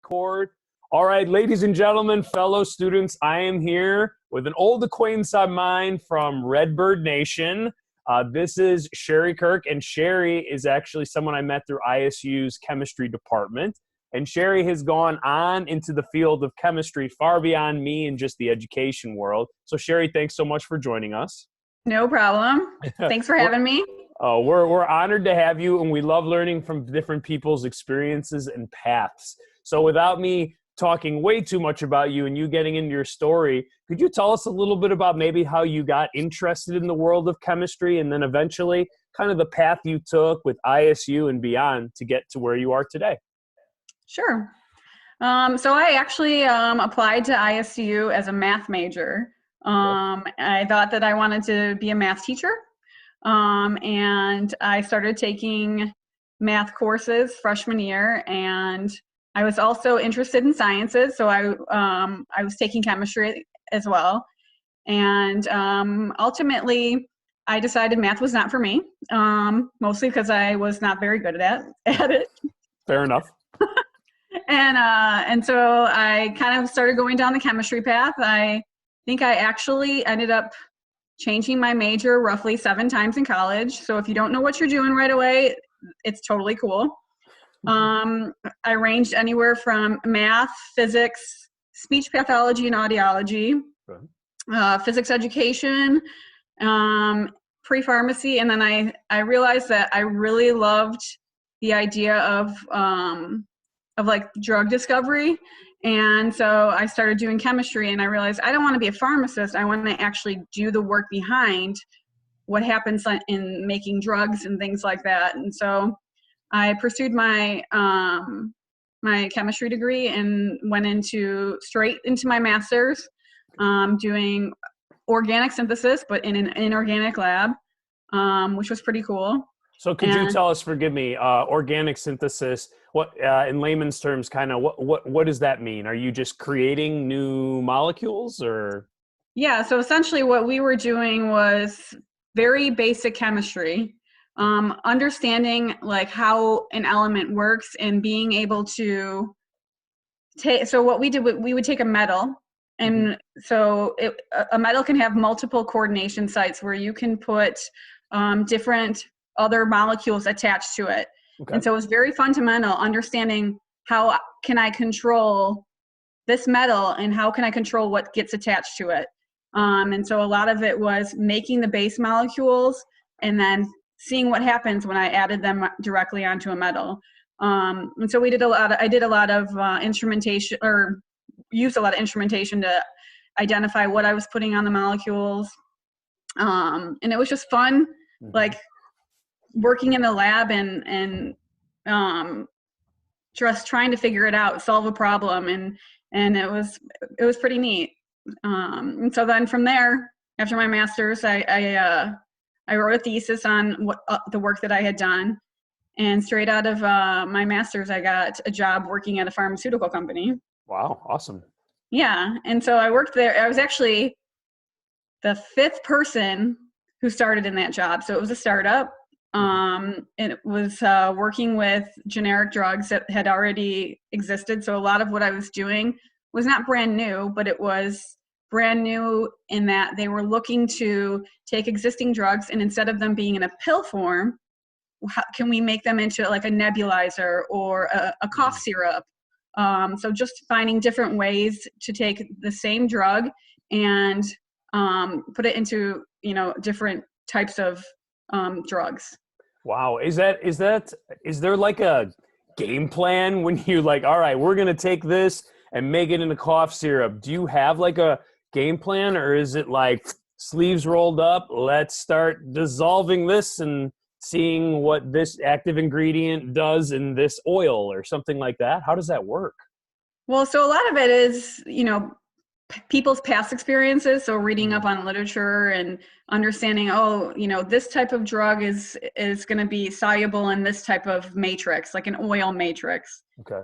record. All right, ladies and gentlemen, fellow students, I am here with an old acquaintance of mine from Redbird Nation. This is Sherri Kirk, and Sherri is actually someone I met through ISU's chemistry department. And Sherri has gone on into the field of chemistry far beyond me and just the education world. So Sherri, thanks so much for joining us. No problem. Thanks for having me. We're honored to have you, and we love learning from different people's experiences and paths. So without me talking way too much about you and you getting into your story, could you tell us a little bit about maybe how you got interested in the world of chemistry and then eventually kind of the path you took with ISU and beyond to get to where you are today? Sure. So I actually applied to ISU as a math major. I thought that I wanted to be a math teacher. And I started taking math courses freshman year, and I was also interested in sciences, so I was taking chemistry as well. And ultimately, I decided math was not for me, mostly because I was not very good at it. Fair enough. And so I kind of started going down the chemistry path. I think I actually ended up changing my major roughly 7 times in college. So if you don't know what you're doing right away, it's totally cool. I ranged anywhere from math, physics, speech pathology and audiology, physics education, pre-pharmacy. And then I realized that I really loved the idea of like drug discovery. And so I started doing chemistry, and I realized I don't want to be a pharmacist. I want to actually do the work behind what happens in making drugs and things like that. And so I pursued my my chemistry degree and went straight into my master's, doing organic synthesis, but in an inorganic lab, which was pretty cool. So could you tell us, forgive me, organic synthesis, what in layman's terms, kind of what does that mean? Are you just creating new molecules, or? Yeah, so essentially what we were doing was very basic chemistry, understanding like how an element works and being able to take, so what we did, we would take a metal, and so a metal can have multiple coordination sites where you can put different other molecules attached to it. Okay. And so it was very fundamental, understanding how can I control this metal and how can I control what gets attached to it. And so a lot of it was making the base molecules and then seeing what happens when I added them directly onto a metal. And so I did a lot of instrumentation, or used a lot of instrumentation to identify what I was putting on the molecules. And it was just fun, like working in the lab and just trying to figure it out, solve a problem, and it was pretty neat. And so then from there, after my master's, I wrote a thesis on the work that I had done, and straight out of my master's, I got a job working at a pharmaceutical company. Wow, awesome. Yeah, and so I worked there. I was actually the 5th person who started in that job, so it was a startup. And it was working with generic drugs that had already existed. So a lot of what I was doing was not brand new, but it was brand new in that they were looking to take existing drugs, and instead of them being in a pill form, how can we make them into like a nebulizer or a cough syrup? So just finding different ways to take the same drug and put it into, different types of drugs. Wow. Is there like a game plan when you're like, all right, we're going to take this and make it into cough syrup? Do you have like a game plan, or is it like sleeves rolled up, let's start dissolving this and seeing what this active ingredient does in this oil or something like that? How does that work? Well, so a lot of it is, people's past experiences. So reading up on literature and understanding, this type of drug is going to be soluble in this type of matrix, like an oil matrix. Okay.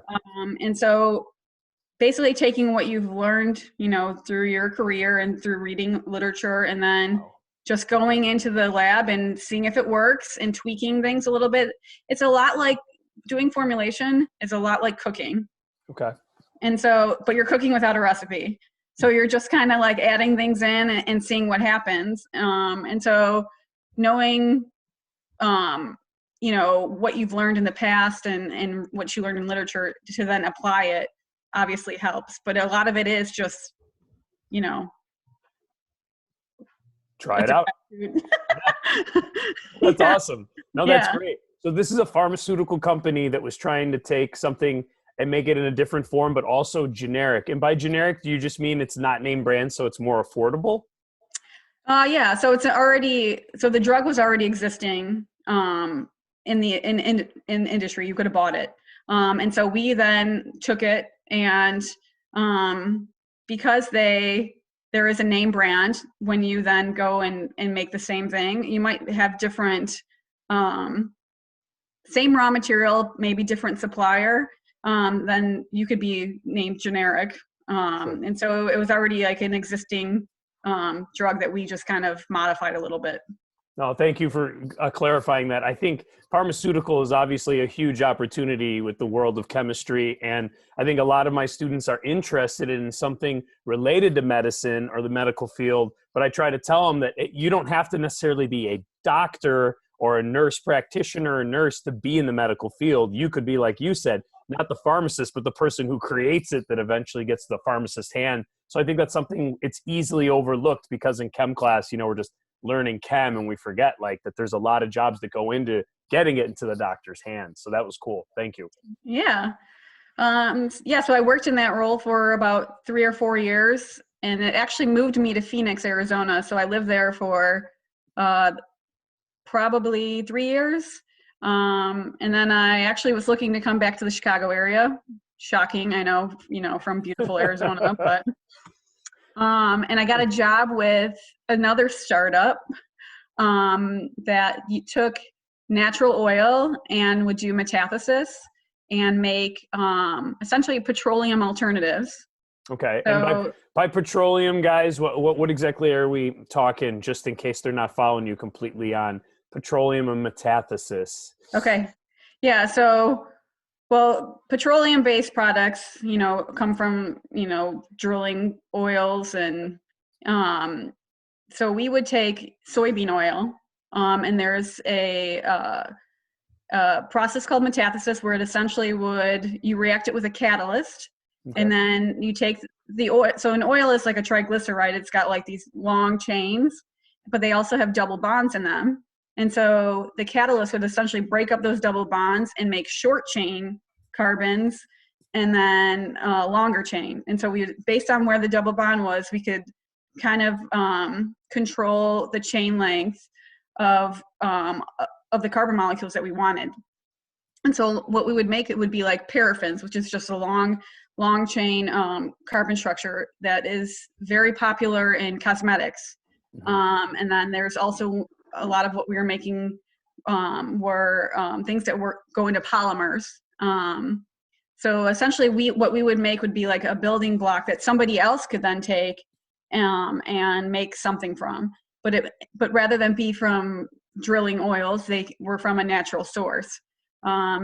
And so basically taking what you've learned, through your career and through reading literature, and then just going into the lab and seeing if it works and tweaking things a little bit. It's a lot like doing formulation is a lot like cooking. Okay. And so, but you're cooking without a recipe. So you're just kind of like adding things in and seeing what happens. And so knowing, what you've learned in the past and what you learned in literature to then apply it obviously helps. But a lot of it is just, try it out. That's awesome. No, that's great. So this is a pharmaceutical company that was trying to take something and make it in a different form, but also generic. And by generic, do you just mean it's not name brand, so it's more affordable? Yeah. So the drug was already existing in the industry. You could have bought it. And so we then took it, and because there is a name brand, when you then go and make the same thing, you might have different, same raw material, maybe different supplier, then you could be named generic. Sure. And so it was already like an existing drug that we just kind of modified a little bit. No, thank you for clarifying that. I think pharmaceutical is obviously a huge opportunity with the world of chemistry. And I think a lot of my students are interested in something related to medicine or the medical field. But I try to tell them that you don't have to necessarily be a doctor or a nurse practitioner or nurse to be in the medical field. You could be, like you said, not the pharmacist, but the person who creates it that eventually gets the pharmacist's hand. So I think that's something it's easily overlooked, because in chem class, we're just learning chem and we forget like that there's a lot of jobs that go into getting it into the doctor's hands. So that was cool. Thank you. Yeah. So I worked in that role for about 3 or 4 years, and it actually moved me to Phoenix, Arizona. So I lived there for probably 3 years. And then I actually was looking to come back to the Chicago area. Shocking, I know, from beautiful Arizona, but and I got a job with another startup that took natural oil and would do metathesis and make essentially petroleum alternatives. Okay. So, And by petroleum, guys, what exactly are we talking, just in case they're not following you completely on petroleum and metathesis? okay. Yeah. So, well, petroleum-based products, come from, drilling oils. And so we would take soybean oil, and there's a process called metathesis where it essentially you react it with a catalyst. Okay. And then you take the oil. So an oil is like a triglyceride. It's got like these long chains, but they also have double bonds in them. And so the catalyst would essentially break up those double bonds and make short chain carbons, and then longer chain. And so based on where the double bond was, we could kind of control the chain length of the carbon molecules that we wanted. And so what we would make, it would be like paraffins, which is just a long chain carbon structure that is very popular in cosmetics. Mm-hmm. And then there's also a lot of what we were making were things that were going to polymers. So essentially what we would make would be like a building block that somebody else could then take and make something from. But rather than be from drilling oils, they were from a natural source,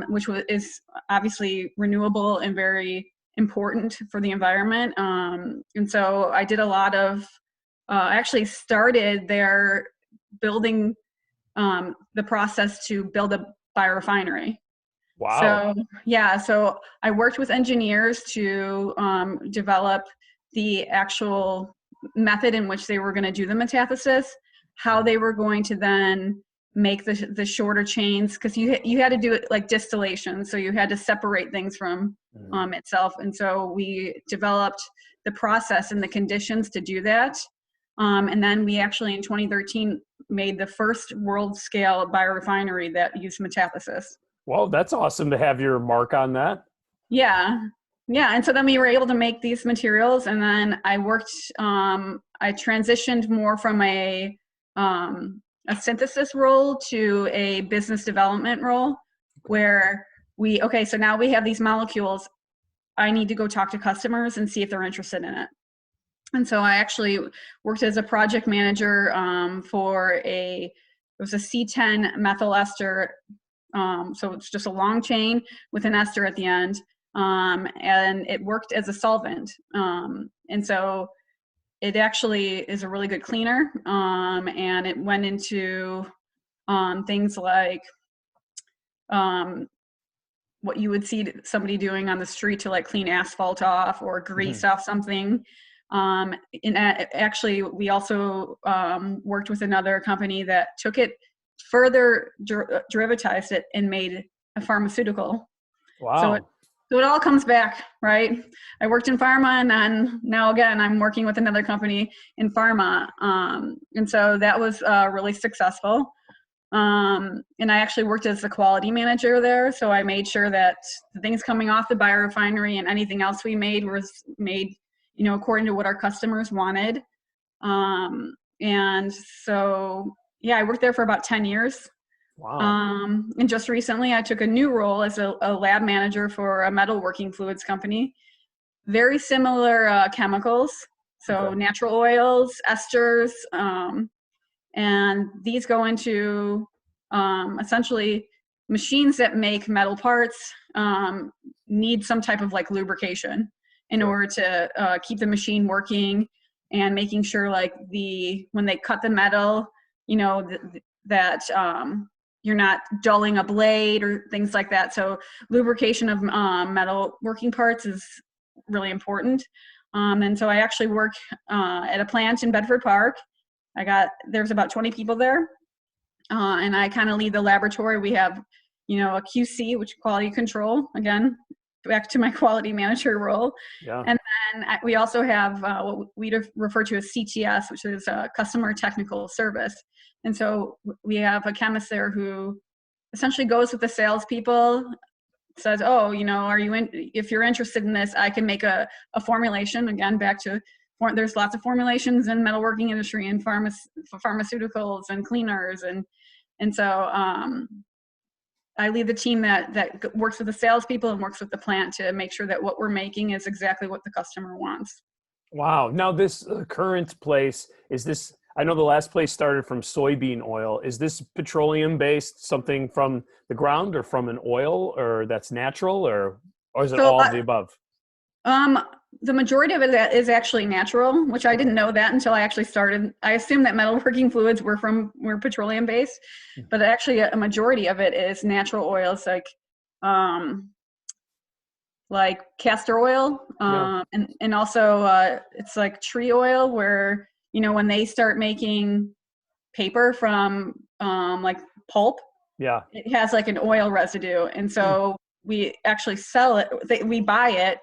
which is obviously renewable and very important for the environment. And so I did a lot of, actually started there building the process to build a biorefinery. Wow. So I worked with engineers to develop the actual method in which they were going to do the metathesis, how they were going to then make the shorter chains, because you had to do it like distillation, so you had to separate things from itself. And so we developed the process and the conditions to do that. And then we actually in 2013 made the first world scale biorefinery that used metathesis. Well, that's awesome to have your mark on that. Yeah. And so then we were able to make these materials, and then I worked, I transitioned more from a synthesis role to a business development role, where so now we have these molecules. I need to go talk to customers and see if they're interested in it. And so I actually worked as a project manager for it was a C10 methyl ester. So it's just a long chain with an ester at the end. and it worked as a solvent. And so it actually is a really good cleaner, and it went into things like what you would see somebody doing on the street to like clean asphalt off or grease off something. And actually, we also worked with another company that took it further, derivatized it, and made a pharmaceutical. Wow. So it all comes back, right? I worked in pharma, and then now again, I'm working with another company in pharma. And so that was really successful. And I actually worked as the quality manager there. So I made sure that the things coming off the biorefinery and anything else we made was made, according to what our customers wanted. And so, yeah, I worked there for about 10 years. Wow. And just recently I took a new role as a lab manager for a metalworking fluids company. Very similar chemicals. So natural oils, esters, and these go into essentially machines that make metal parts need some type of like lubrication in order to keep the machine working, and making sure like when they cut the metal, that you're not dulling a blade or things like that. So lubrication of metal working parts is really important. And so I actually work at a plant in Bedford Park. There's about 20 people there. And I kind of lead the laboratory. We have, a QC, which quality control, again, back to my quality manager role. Yeah. And then we also have what we refer to as CTS, which is customer technical service. And so we have a chemist there who essentially goes with the salespeople, says, oh, if you're interested in this, I can make a formulation. Again, back to, there's lots of formulations in metalworking industry and pharmaceuticals and cleaners. And so I lead the team that works with the salespeople and works with the plant to make sure that what we're making is exactly what the customer wants. Wow. Now this current place, I know the last place started from soybean oil. Is this petroleum based, something from the ground or from an oil, or that's natural, or is it all of the above? The majority of it is actually natural, which I didn't know that until I actually started. I assumed that metalworking fluids were petroleum based, but actually a majority of it is natural oils like castor oil, and also it's like tree oil, where when they start making paper from like pulp, it has like an oil residue, and so we actually sell it. We buy it,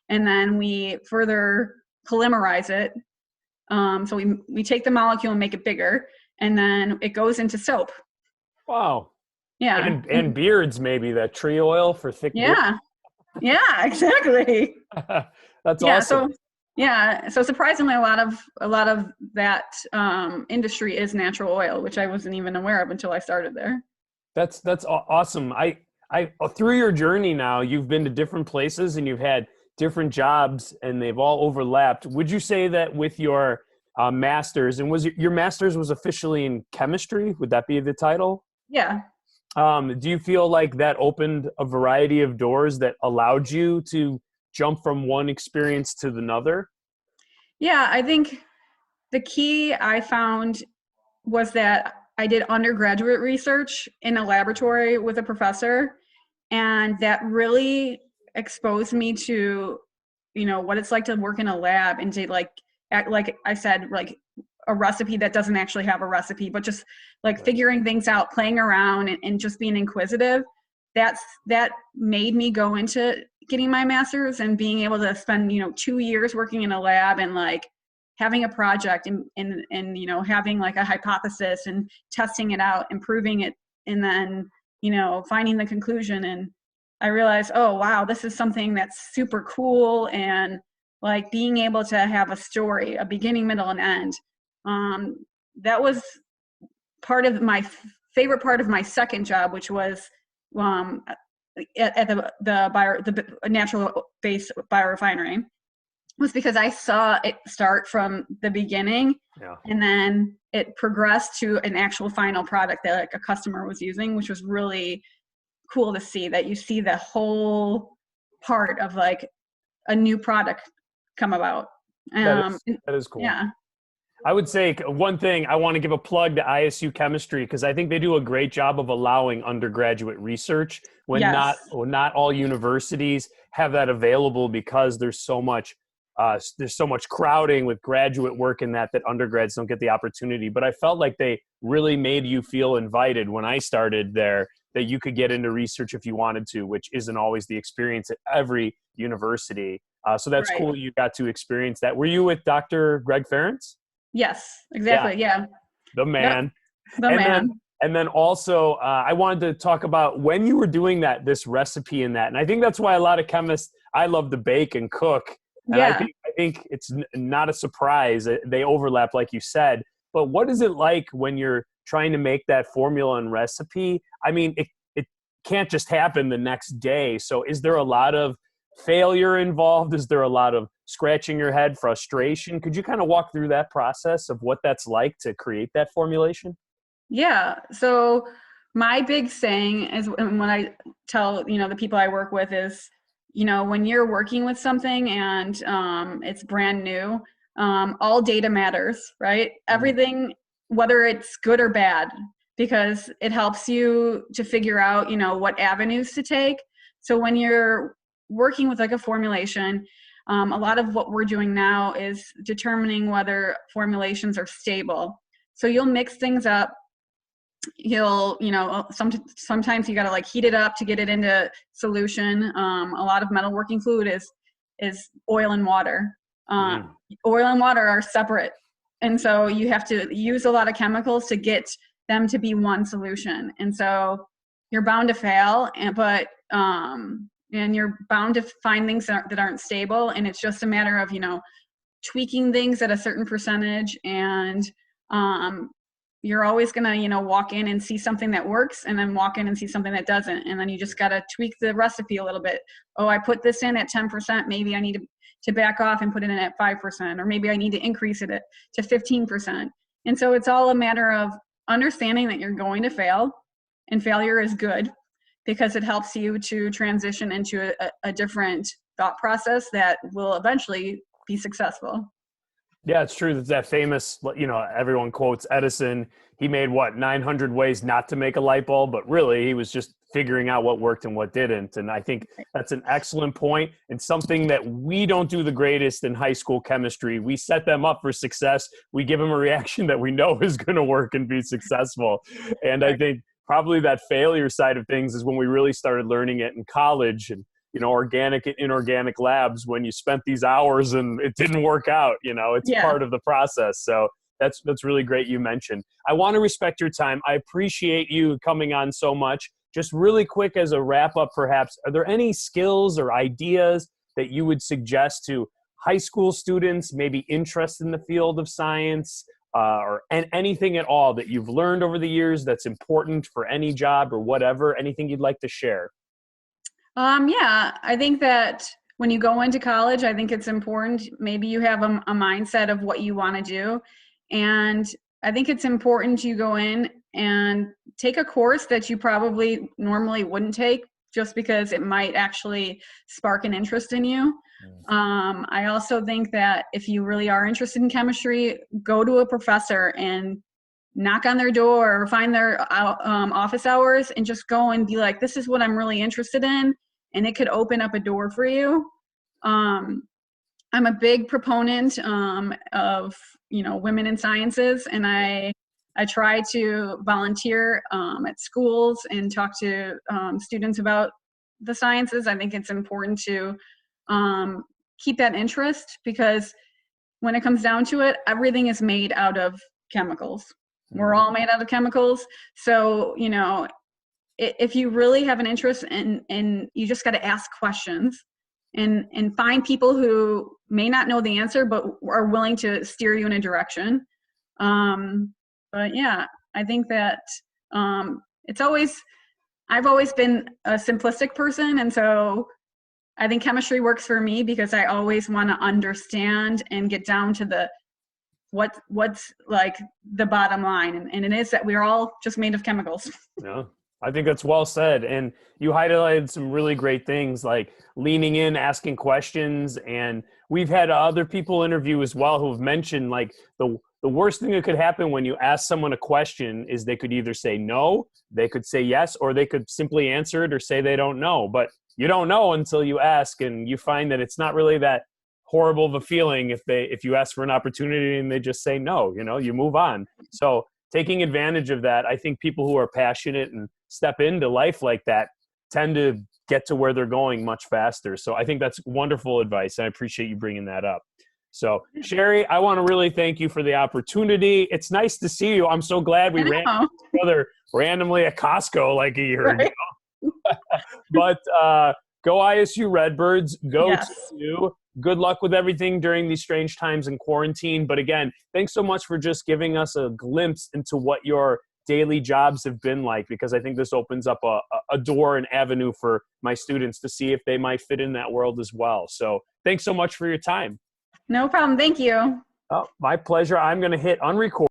and then we further polymerize it. So we take the molecule and make it bigger, and then it goes into soap. Wow. Yeah. And beards, maybe, that tree oil for thick beards. Yeah, exactly. That's awesome. So surprisingly, a lot of that industry is natural oil, which I wasn't even aware of until I started there. That's awesome. I through your journey now, you've been to different places and you've had different jobs, and they've all overlapped. Would you say that with your master's, and your master's was officially in chemistry? Would that be the title? Yeah. Do you feel like that opened a variety of doors that allowed you to jump from one experience to another? Yeah, I think the key I found was that I did undergraduate research in a laboratory with a professor, and that really exposed me to, what it's like to work in a lab and to like I said, like a recipe that doesn't actually have a recipe, but just like figuring things out, playing around, and just being inquisitive. That made me go into getting my master's and being able to spend 2 years working in a lab and like having a project and having like a hypothesis and testing it out, improving it, and then finding the conclusion. And I realized, oh wow, this is something that's super cool, and like being able to have a story, a beginning, middle, and end. That was part of my favorite part of my second job, which was at the natural based biorefinery, was because I saw it start from the beginning, and then it progressed to an actual final product that like a customer was using, which was really cool to see. That you see the whole part of like a new product come about. That is cool. Yeah. I would say one thing, I want to give a plug to ISU Chemistry because I think they do a great job of allowing undergraduate research when Yes. not all universities have that available because there's so much crowding with graduate work in that undergrads don't get the opportunity. But I felt like they really made you feel invited when I started there, that you could get into research if you wanted to, which isn't always the experience at every university. So that's Right. cool you got to experience that. Were you with Dr. Greg Ferentz? Yes, Yeah, exactly. Yeah. the Yep. man. The And man. then also, I wanted to talk about when you were doing this recipe in that. And I think that's why a lot of chemists, I love to bake and cook. And Yeah. I think it's not a surprise. They overlap, like you said. But what is it like when you're trying to make that formula and recipe? I mean, it can't just happen the next day. So is there a lot of failure involved? Is there a lot of scratching your head, frustration? Could you kind of walk through that process of what that's like to create that formulation? Yeah. So my big saying is, and when I tell, the people I work with is, when you're working with something and it's brand new, all data matters, right? Everything, whether it's good or bad, because it helps you to figure out, what avenues to take. So when you're working with like a formulation, a lot of what we're doing now is determining whether formulations are stable. So you'll mix things up. Sometimes you got to like heat it up to get it into solution. A lot of metalworking fluid is oil and water. Oil and water are separate, and so you have to use a lot of chemicals to get them to be one solution. And so you're bound to fail, and you're bound to find things that aren't stable. And it's just a matter of tweaking things at a certain percentage, and you're always going to, walk in and see something that works and then walk in and see something that doesn't. And then you just got to tweak the recipe a little bit. Oh, I put this in at 10%. Maybe I need to back off and put it in at 5%, or maybe I need to increase it to 15%. And so it's all a matter of understanding that you're going to fail, and failure is good because it helps you to transition into a different thought process that will eventually be successful. Yeah, it's true. That famous, everyone quotes Edison. He made 900 ways not to make a light bulb, but really he was just figuring out what worked and what didn't. And I think that's an excellent point and something that we don't do the greatest in high school chemistry. We set them up for success. We give them a reaction that we know is going to work and be successful. And I think probably that failure side of things is when we really started learning it in college and organic and inorganic labs, when you spent these hours and it didn't work out, it's part of the process. So that's really great you mentioned. I want to respect your time. I appreciate you coming on so much. Just really quick as a wrap up, perhaps, are there any skills or ideas that you would suggest to high school students, maybe interested in the field of science, or anything at all that you've learned over the years that's important for any job or whatever, anything you'd like to share? Yeah, I think that when you go into college, I think it's important. Maybe you have a mindset of what you want to do. And I think it's important you go in and take a course that you probably normally wouldn't take, just because it might actually spark an interest in you. I also think that if you really are interested in chemistry, go to a professor and knock on their door or find their office hours and just go and be like, this is what I'm really interested in. And it could open up a door for you. I'm a big proponent of, women in sciences. And I try to volunteer at schools and talk to students about the sciences. I think it's important to keep that interest, because when it comes down to it, everything is made out of chemicals. We're all made out of chemicals. So, if you really have an interest and you just got to ask questions and find people who may not know the answer, but are willing to steer you in a direction. But yeah, I think that I've always been a simplistic person. And so I think chemistry works for me because I always want to understand and get down to what's like the bottom line. And it is that we're all just made of chemicals. Yeah. I think that's well said. And you highlighted some really great things like leaning in, asking questions. And we've had other people interview as well who have mentioned like the worst thing that could happen when you ask someone a question is they could either say no, they could say yes, or they could simply answer it or say they don't know. But you don't know until you ask, and you find that it's not really that horrible of a feeling if you ask for an opportunity and they just say no, you move on. So taking advantage of that, I think people who are passionate and step into life like that tend to get to where they're going much faster. So I think that's wonderful advice. I appreciate you bringing that up. So Sherri, I want to really thank you for the opportunity. It's nice to see you. I'm so glad we ran into each other randomly at Costco like a year ago. But go ISU Redbirds. Go to you. Good luck with everything during these strange times in quarantine. But again, thanks so much for just giving us a glimpse into what your daily jobs have been like, because I think this opens up a door, an avenue for my students to see if they might fit in that world as well. So thanks so much for your time. No problem. Thank you. Oh, my pleasure. I'm going to hit unrecord.